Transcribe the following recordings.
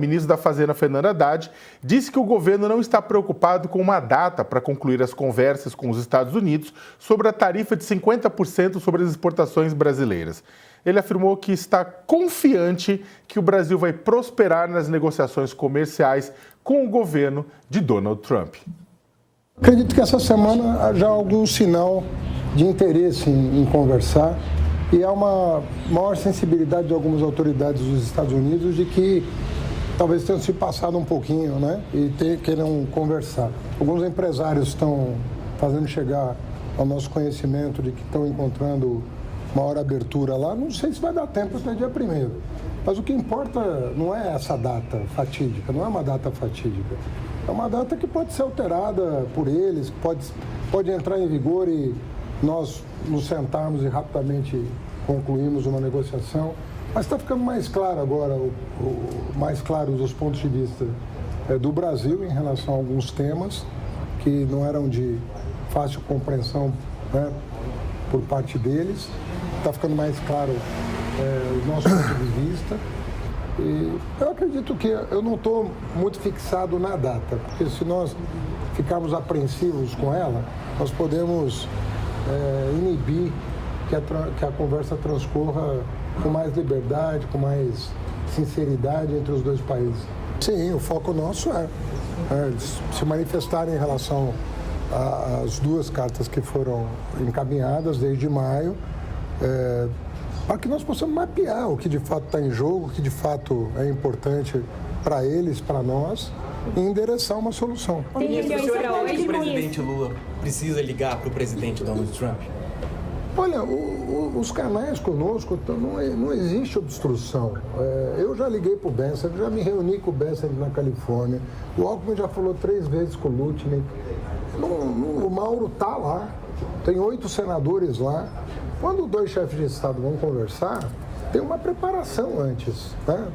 O ministro da Fazenda, Fernando Haddad, disse que o governo não está preocupado com uma data para concluir as conversas com os Estados Unidos sobre a tarifa de 50% sobre as exportações brasileiras. Ele afirmou que está confiante que o Brasil vai prosperar nas negociações comerciais com o governo de Donald Trump. Acredito que essa semana haja algum sinal de interesse em conversar e há uma maior sensibilidade de algumas autoridades dos Estados Unidos de que talvez tenham se passado um pouquinho, né? E queiram conversar. Alguns empresários estão fazendo chegar ao nosso conhecimento de que estão encontrando maior abertura lá. Não sei se vai dar tempo até dia 1º. Mas o que importa não é essa data fatídica, não é uma data fatídica. É uma data que pode ser alterada por eles, que pode entrar em vigor e nós nos sentarmos e rapidamente concluímos uma negociação. Mas está ficando mais claro agora, mais claros os pontos de vista do Brasil em relação a alguns temas que não eram de fácil compreensão, né, por parte deles. Está ficando mais claro o nosso ponto de vista. E eu acredito que eu não estou muito fixado na data, porque se nós ficarmos apreensivos com ela, nós podemos inibir que a conversa transcorra com mais liberdade, com mais sinceridade entre os dois países. Sim, o foco nosso é se manifestarem em relação às duas cartas que foram encaminhadas desde maio, para que nós possamos mapear o que de fato está em jogo, o que de fato é importante para eles, para nós, e endereçar uma solução. O senhor acha que o presidente Lula precisa ligar para o presidente Donald Trump? Olha, os canais conosco, não existe obstrução. Eu já liguei para o Bessent, já me reuni com o Bessent na Califórnia. O Alckmin já falou 3 vezes com o Lutnick. O Mauro está lá, tem 8 senadores lá. Quando 2 chefes de Estado vão conversar, tem uma preparação antes, né?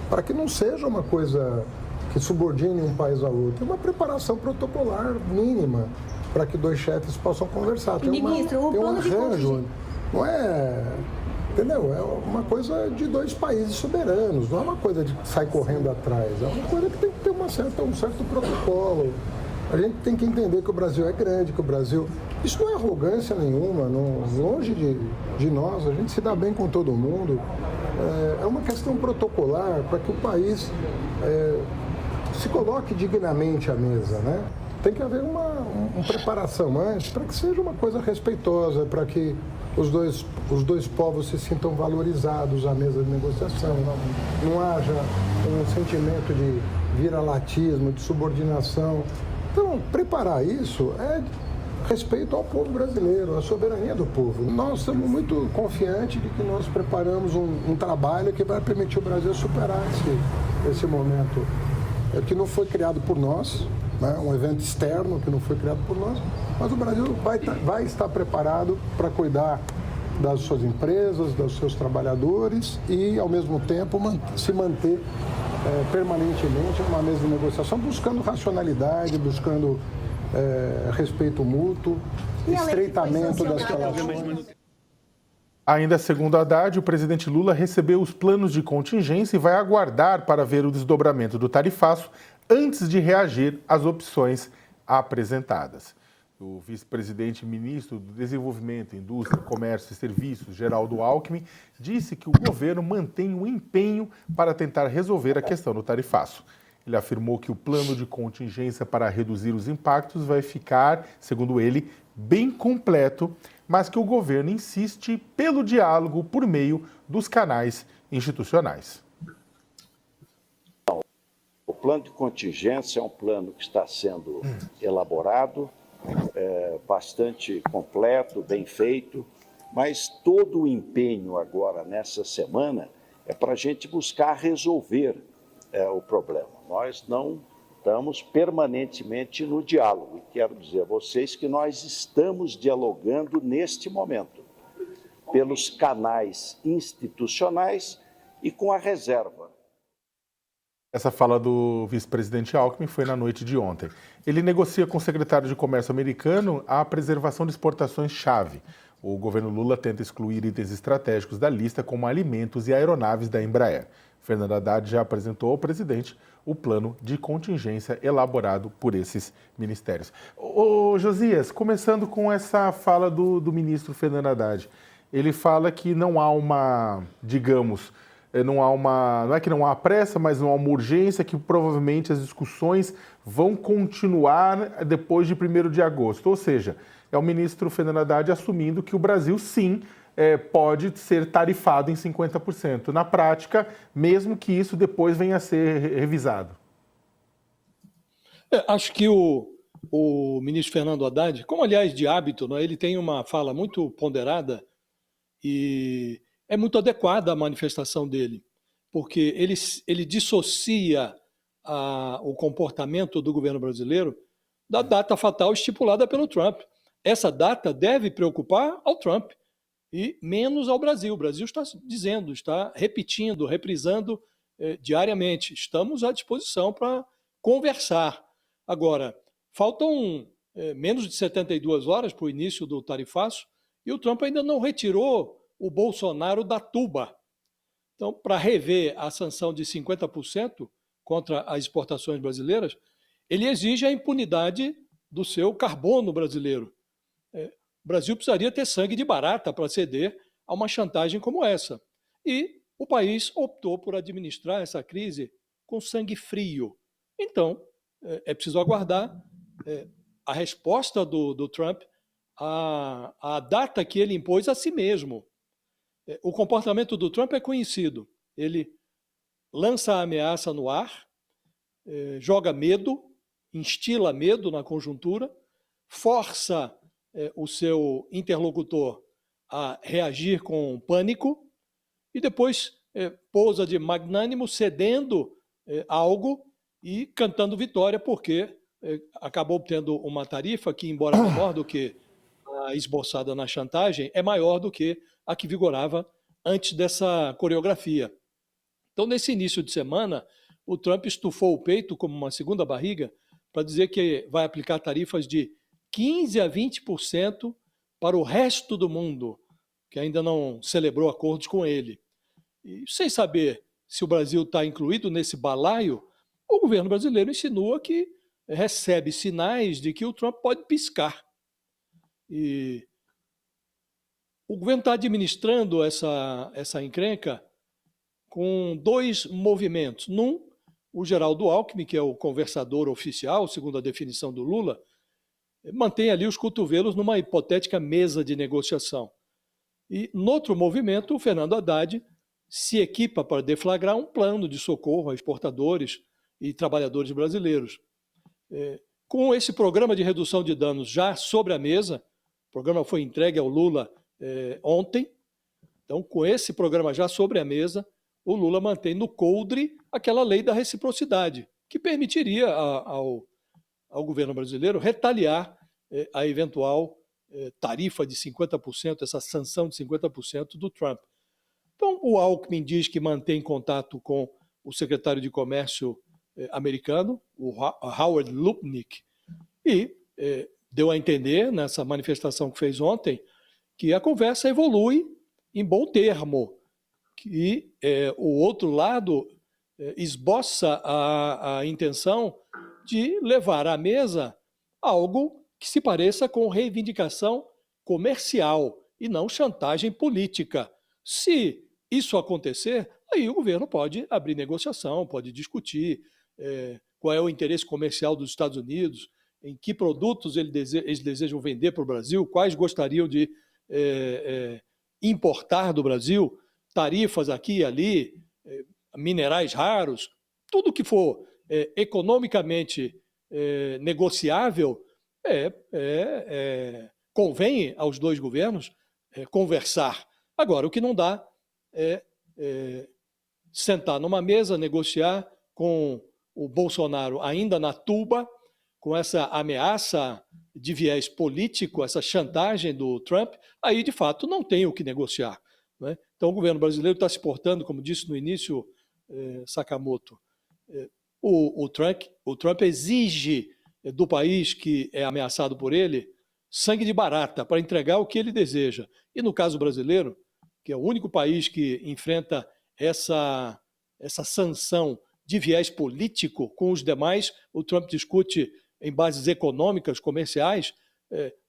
Para que não seja uma coisa que subordine um país ao outro. Tem uma preparação protocolar mínima para que 2 chefes possam conversar. Tem um arranjo, não é, entendeu? É uma coisa de 2 países soberanos, não é uma coisa de sair correndo atrás, é uma coisa que tem que ter um certo protocolo. A gente tem que entender que o Brasil é grande, que o Brasil... Isso não é arrogância nenhuma, longe de nós, a gente se dá bem com todo mundo. É uma questão protocolar para que o país se coloque dignamente à mesa, né? Tem que haver uma preparação antes para que seja uma coisa respeitosa, para que os dois povos se sintam valorizados à mesa de negociação, não haja um sentimento de vira-latismo, de subordinação. Então, preparar isso é respeito ao povo brasileiro, à soberania do povo. Nós estamos muito confiantes de que nós preparamos um trabalho que vai permitir o Brasil superar esse momento, que não foi criado por nós, né? Um evento externo que não foi criado por nós, mas o Brasil vai estar preparado para cuidar das suas empresas, dos seus trabalhadores e, ao mesmo tempo, se manter permanentemente numa mesa de negociação, buscando racionalidade, buscando respeito mútuo, estreitamento das relações. Ainda segundo Haddad, o presidente Lula recebeu os planos de contingência e vai aguardar para ver o desdobramento do tarifaço antes de reagir às opções apresentadas. O vice-presidente ministro do Desenvolvimento, Indústria, Comércio e Serviços, Geraldo Alckmin, disse que o governo mantém o empenho para tentar resolver a questão do tarifaço. Ele afirmou que o plano de contingência para reduzir os impactos vai ficar, segundo ele, bem completo, mas que o governo insiste pelo diálogo por meio dos canais institucionais. O plano de contingência é um plano que está sendo elaborado, bastante completo, bem feito, mas todo o empenho agora nessa semana é para a gente buscar resolver o problema. Nós não estamos permanentemente no diálogo. E quero dizer a vocês que nós estamos dialogando neste momento, pelos canais institucionais e com a reserva. Essa fala do vice-presidente Alckmin foi na noite de ontem. Ele negocia com o secretário de Comércio americano a preservação de exportações-chave. O governo Lula tenta excluir itens estratégicos da lista, como alimentos e aeronaves da Embraer. Fernando Haddad já apresentou ao presidente o plano de contingência elaborado por esses ministérios. Ô Josias, começando com essa fala do ministro Fernando Haddad, ele fala que não há uma, digamos, não é que não há pressa, mas não há uma urgência, que provavelmente as discussões vão continuar depois de 1º de agosto. Ou seja, é o ministro Fernando Haddad assumindo que o Brasil, sim, pode ser tarifado em 50%. Na prática, mesmo que isso depois venha a ser revisado. Acho que o ministro Fernando Haddad, como aliás de hábito, né, ele tem uma fala muito ponderada e é muito adequada à manifestação dele, porque ele dissocia o comportamento do governo brasileiro da data fatal estipulada pelo Trump. Essa data deve preocupar ao Trump e menos ao Brasil. O Brasil está dizendo, está repetindo, reprisando diariamente. Estamos à disposição para conversar. Agora, faltam menos de 72 horas para o início do tarifaço e o Trump ainda não retirou o Bolsonaro da tuba. Então, para rever a sanção de 50% contra as exportações brasileiras, ele exige a impunidade do seu carbono brasileiro. O Brasil precisaria ter sangue de barata para ceder a uma chantagem como essa. E o país optou por administrar essa crise com sangue frio. Então, é preciso aguardar a resposta do Trump à data que ele impôs a si mesmo. O comportamento do Trump é conhecido. Ele lança a ameaça no ar, joga medo, instila medo na conjuntura, força o seu interlocutor a reagir com pânico e depois pousa de magnânimo, cedendo algo e cantando vitória, porque acabou obtendo uma tarifa que, embora menor do que a esboçada na chantagem, é maior do que a que vigorava antes dessa coreografia. Então, nesse início de semana, o Trump estufou o peito como uma segunda barriga para dizer que vai aplicar tarifas de 15% a 20% para o resto do mundo, que ainda não celebrou acordos com ele. E sem saber se o Brasil está incluído nesse balaio, o governo brasileiro insinua que recebe sinais de que o Trump pode piscar. E o governo está administrando essa encrenca com dois movimentos. O Geraldo Alckmin, que é o conversador oficial, segundo a definição do Lula, mantém ali os cotovelos numa hipotética mesa de negociação. E, no outro movimento, o Fernando Haddad se equipa para deflagrar um plano de socorro a exportadores e trabalhadores brasileiros. Com esse programa de redução de danos já sobre a mesa, o programa foi entregue ao Lula ontem, então, com esse programa já sobre a mesa, o Lula mantém no coldre aquela lei da reciprocidade, que permitiria ao governo brasileiro retaliar a eventual tarifa de 50%, essa sanção de 50% do Trump. Então, o Alckmin diz que mantém contato com o secretário de Comércio americano, o Howard Lutnick, e deu a entender, nessa manifestação que fez ontem, que a conversa evolui em bom termo, que o outro lado esboça a intenção de levar à mesa algo que se pareça com reivindicação comercial e não chantagem política. Se isso acontecer, aí o governo pode abrir negociação, pode discutir qual é o interesse comercial dos Estados Unidos, em que produtos eles desejam vender para o Brasil, quais gostariam de importar do Brasil, tarifas aqui e ali, minerais raros, tudo que for economicamente negociável, convém aos dois governos conversar. Agora, o que não dá é sentar numa mesa, negociar com o Bolsonaro ainda na tuba, com essa ameaça de viés político, essa chantagem do Trump, aí, de fato, não tem o que negociar, né? Então, o governo brasileiro está se portando, como disse no início, Sakamoto, o Trump exige do país que é ameaçado por ele sangue de barata para entregar o que ele deseja. E no caso brasileiro, que é o único país que enfrenta essa essa sanção de viés político com os demais, o Trump discute em bases econômicas, comerciais.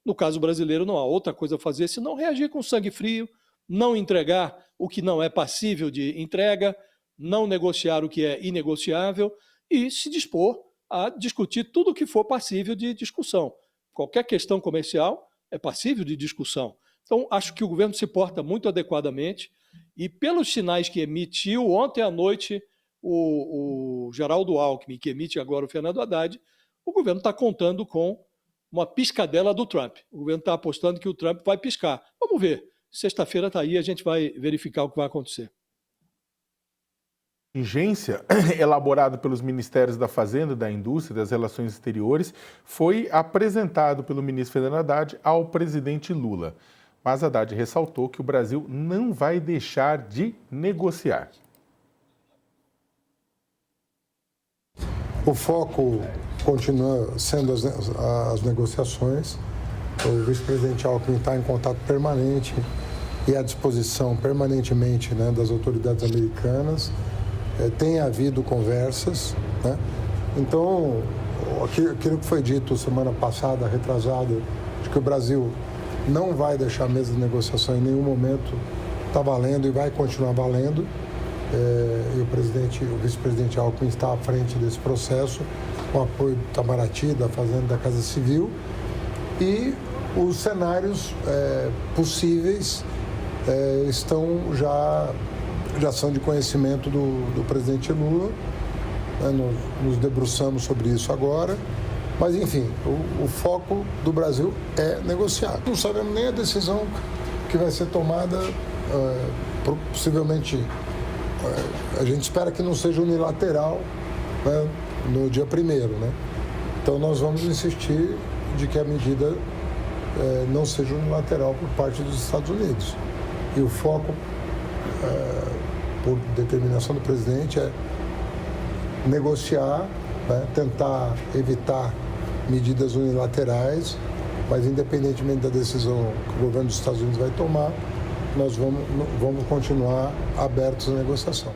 No caso brasileiro, não há outra coisa a fazer senão reagir com sangue frio, não entregar o que não é passível de entrega, não negociar o que é inegociável e se dispor a discutir tudo o que for passível de discussão. Qualquer questão comercial é passível de discussão. Então, acho que o governo se porta muito adequadamente e, pelos sinais que emitiu ontem à noite o Geraldo Alckmin, que emite agora o Fernando Haddad, o governo está contando com uma piscadela do Trump. O governo está apostando que o Trump vai piscar. Vamos ver. Sexta-feira está aí, a gente vai verificar o que vai acontecer. Contingência elaborado pelos Ministérios da Fazenda, da Indústria e das Relações Exteriores foi apresentado pelo ministro Fernando Haddad ao presidente Lula. Mas Haddad ressaltou que o Brasil não vai deixar de negociar. O foco continua sendo as negociações. O vice-presidente Alckmin está em contato permanente e à disposição permanentemente, né, das autoridades americanas. Tem havido conversas, né? Então, aquilo que foi dito semana passada, retrasada, de que o Brasil não vai deixar a mesa de negociação em nenhum momento, está valendo e vai continuar valendo. E o vice-presidente Alckmin está à frente desse processo, com o apoio do Itamaraty, da Fazenda, da Casa Civil. E os cenários possíveis já são de conhecimento do presidente Lula. Nos debruçamos sobre isso agora. Mas, enfim, o foco do Brasil é negociar. Não sabemos nem a decisão que vai ser tomada, possivelmente. A gente espera que não seja unilateral, né, no dia 1º, né? Então nós vamos insistir de que a medida não seja unilateral por parte dos Estados Unidos. E o foco, por determinação do presidente, é negociar, né, tentar evitar medidas unilaterais, mas independentemente da decisão que o governo dos Estados Unidos vai tomar, nós vamos continuar abertos à negociação.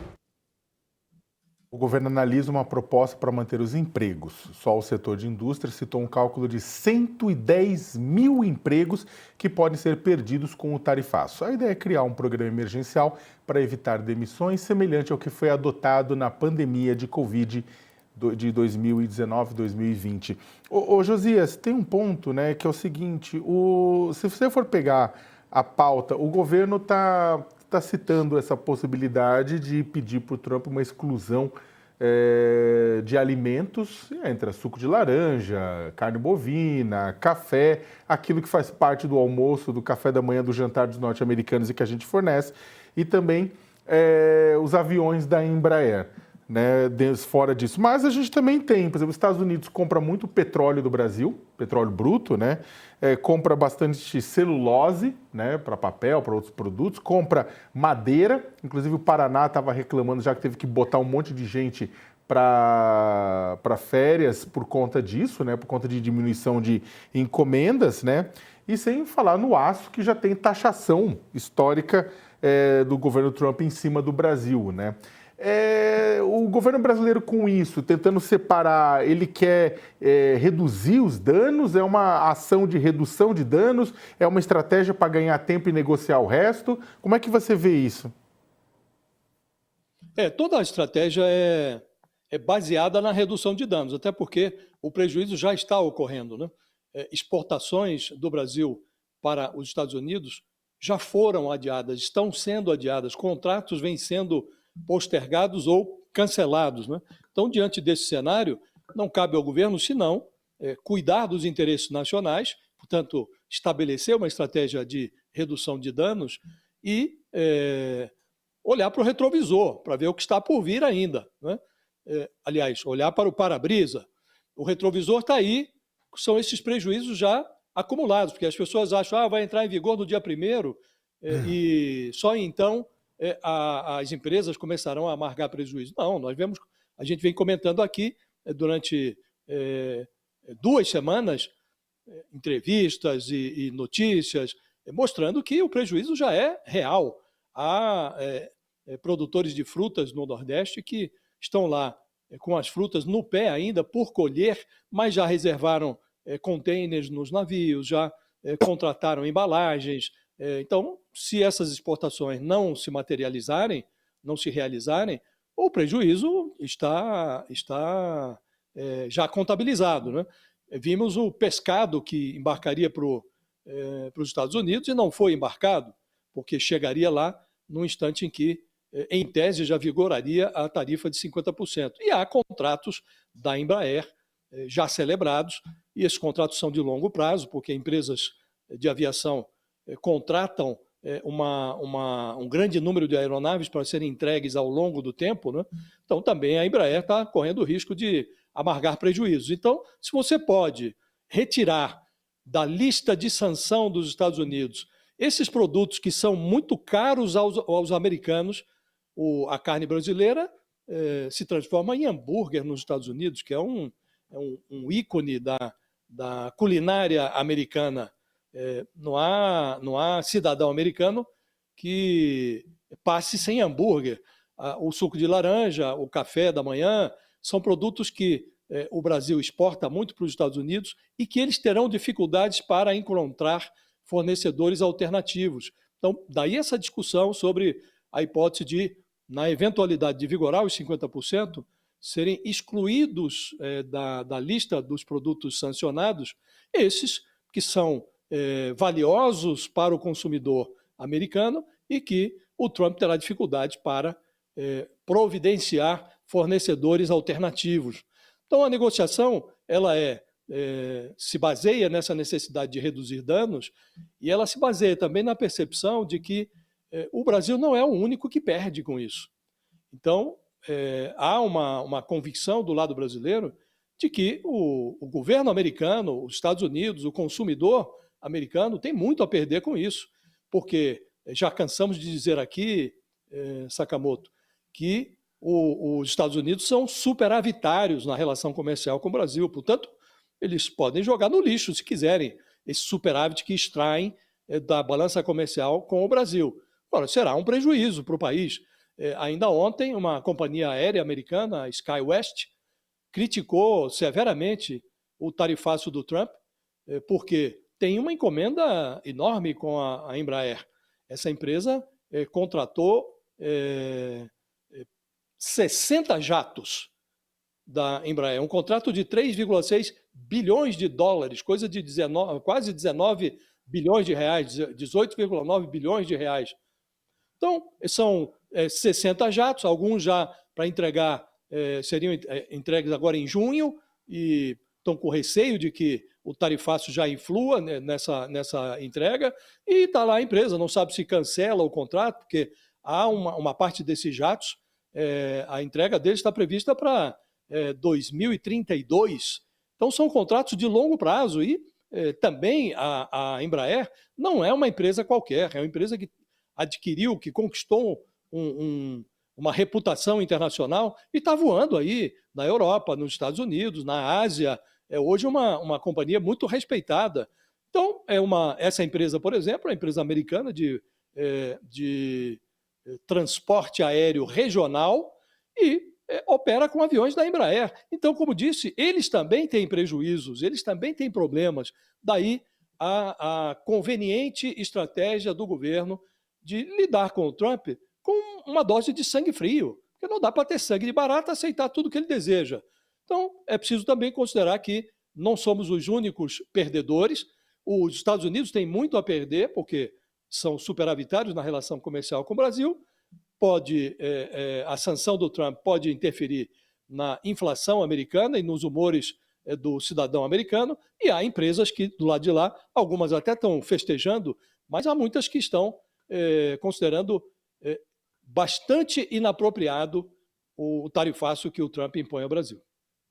O governo analisa uma proposta para manter os empregos. Só o setor de indústria citou um cálculo de 110 mil empregos que podem ser perdidos com o tarifaço. A ideia é criar um programa emergencial para evitar demissões, semelhante ao que foi adotado na pandemia de Covid de 2019 e 2020. Ô Josias, tem um ponto, né, que é o seguinte, se você for pegar a pauta, o governo está citando essa possibilidade de pedir para o Trump uma exclusão de alimentos, entre suco de laranja, carne bovina, café, aquilo que faz parte do almoço, do café da manhã, do jantar dos norte-americanos e que a gente fornece, e também os aviões da Embraer, né, fora disso. Mas a gente também tem, por exemplo, os Estados Unidos compra muito petróleo do Brasil, petróleo bruto, né, compra bastante celulose, né, para papel, para outros produtos, compra madeira, inclusive o Paraná estava reclamando já que teve que botar um monte de gente para férias por conta disso, né, por conta de diminuição de encomendas, né, e sem falar no aço, que já tem taxação histórica do governo Trump em cima do Brasil, né. O governo brasileiro, com isso, tentando separar, ele quer reduzir os danos? É uma ação de redução de danos? É uma estratégia para ganhar tempo e negociar o resto? Como é que você vê isso? Toda a estratégia é baseada na redução de danos, até porque o prejuízo já está ocorrendo, né? Exportações do Brasil para os Estados Unidos já foram adiadas, estão sendo adiadas, contratos vêm sendo postergados ou cancelados, né? Então, diante desse cenário, não cabe ao governo, senão, cuidar dos interesses nacionais, portanto, estabelecer uma estratégia de redução de danos e olhar para o retrovisor, para ver o que está por vir ainda, né? Aliás, olhar para o para-brisa. O retrovisor está aí, são esses prejuízos já acumulados, porque as pessoas acham vai entrar em vigor no dia 1º e só então as empresas começarão a amargar prejuízo. Não, a gente vem comentando aqui durante 2 semanas, entrevistas e notícias, mostrando que o prejuízo já é real. Há produtores de frutas no Nordeste que estão lá com as frutas no pé ainda por colher, mas já reservaram containers nos navios, já contrataram embalagens. Então, se essas exportações não se materializarem, não se realizarem, o prejuízo está já contabilizado, né? Vimos o pescado que embarcaria para os Estados Unidos e não foi embarcado, porque chegaria lá no instante em que, em tese, já vigoraria a tarifa de 50%. E há contratos da Embraer já celebrados, e esses contratos são de longo prazo, porque empresas de aviação contratam um grande número de aeronaves para serem entregues ao longo do tempo, né? Então também a Embraer está correndo o risco de amargar prejuízos. Então, se você pode retirar da lista de sanção dos Estados Unidos esses produtos que são muito caros aos americanos, a carne brasileira se transforma em hambúrguer nos Estados Unidos, que é um ícone da culinária americana. Não há cidadão americano que passe sem hambúrguer. O suco de laranja, o café da manhã, são produtos que o Brasil exporta muito para os Estados Unidos e que eles terão dificuldades para encontrar fornecedores alternativos. Então, daí essa discussão sobre a hipótese de, na eventualidade de vigorar os 50%, serem excluídos da lista dos produtos sancionados esses que são valiosos para o consumidor americano e que o Trump terá dificuldade para providenciar fornecedores alternativos. Então, a negociação ela se baseia nessa necessidade de reduzir danos e ela se baseia também na percepção de que o Brasil não é o único que perde com isso. Então, há uma convicção do lado brasileiro de que o governo americano, os Estados Unidos, o consumidor americano tem muito a perder com isso, porque já cansamos de dizer aqui, Sakamoto, que os Estados Unidos são superavitários na relação comercial com o Brasil, portanto, eles podem jogar no lixo, se quiserem, esse superávit que extraem da balança comercial com o Brasil. Agora, será um prejuízo para o país. Ainda ontem, uma companhia aérea americana, a SkyWest, criticou severamente o tarifaço do Trump, porque tem uma encomenda enorme com a Embraer. Essa empresa contratou 60 jatos da Embraer, um contrato de 3,6 bilhões de dólares, coisa de quase 19 bilhões de reais, 18,9 bilhões de reais. Então, são 60 jatos, alguns já para entregar, seriam entregues agora em junho, e estão com receio de que o tarifaço já influa nessa entrega, e está lá a empresa, não sabe se cancela o contrato, porque há uma parte desses jatos, a entrega deles está prevista para 2032. Então, são contratos de longo prazo e também a Embraer não é uma empresa qualquer, é uma empresa que adquiriu, que conquistou uma reputação internacional e está voando aí na Europa, nos Estados Unidos, na Ásia. É hoje uma companhia muito respeitada. Então, essa empresa, por exemplo, é uma empresa americana de transporte aéreo regional e opera com aviões da Embraer. Então, como disse, eles também têm prejuízos, eles também têm problemas. Daí a conveniente estratégia do governo de lidar com o Trump com uma dose de sangue frio, porque não dá para ter sangue de barata, aceitar tudo que ele deseja. Então, é preciso também considerar que não somos os únicos perdedores. Os Estados Unidos têm muito a perder, porque são superavitários na relação comercial com o Brasil. A sanção do Trump pode interferir na inflação americana e nos humores do cidadão americano, e há empresas que, do lado de lá, algumas até estão festejando, mas há muitas que estão considerando bastante inapropriado o tarifaço que o Trump impõe ao Brasil.